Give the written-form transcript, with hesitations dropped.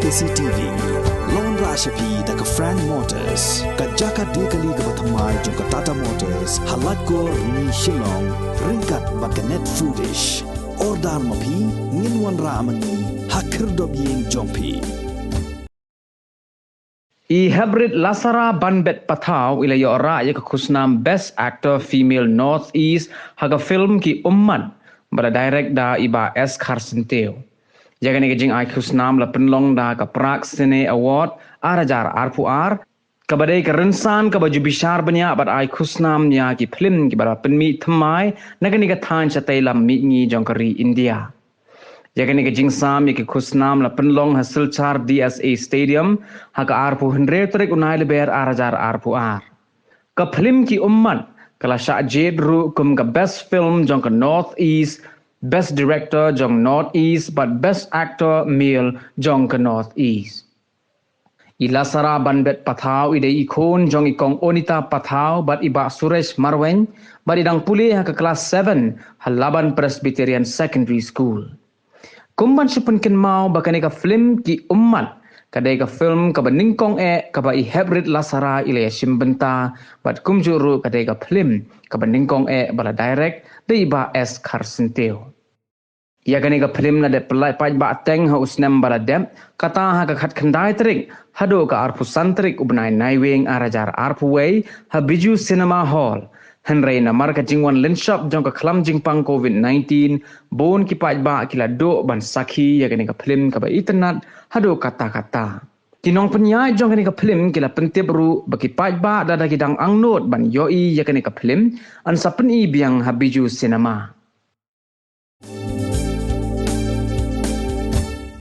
CCTV Lon Rashapi daga Frank Motors kajaka dekali ga bathamai jong Tata Motors halat ko ni Shillong ringkat bakanet foodish ordal mapi nginwan ramani hakir dobyeng jongpi I hybrid Lasara Banbet Pathaw ila yora ya ke Khusnam Best Actor Female Northeast haga film ki umman bada direct da iba S. Karsenteo. Jaga ni jing ai Khusnam la penlong da ka Prag Cine Award arajar arpuar kabadai ka rensan ka baju bishar banyak bad ai Khusnam nya ki film ki bada penmi thamai naga ni ka than chatai lam mi ngi jongkari India. Jaga ni jing sam ya ki Khusnam la penlong hasil char DSA Stadium haga arpu henre trik unai leber arajar arpuar. Ka film ki umman kala sya jed ru kum ka best film jong ka Northeast, best director jong Northeast, but best actor male jong ka Northeast. I Lasara Banbet Pathaw ide ikon jong ikong Onita Pathaw bat iba Suresh Marwen bat idang pulih ha ka kelas 7 Halaban Presbyterian Secondary School. Kumban sipen ken mau bakani ka film ki umman kadai ka film ka baningkong ka ba I hybrid Lasara ile simbenta bat kumjuru kadai ka film ka baningkong bala direct de iba S. Karsenteo. Ya gani ka film na de pelai paj ba teng ha usnam bala dem kata ha ka khat khandai trik hado ka arpu santrik ubnai naiwing arajar arpu wei ha biju cinema hall henrei na marka jingwan linshop jong ka khlam jingpang COVID-19 bon ki paj ba kila do ban sakhi ya gani ka film ka ba internet hado kata-kata. Kinong penyai jong gani ka film kila pentip ru baki paj ba da gidang angnot ban yoi ya gani ka film an sapen I biang ha biju cinema.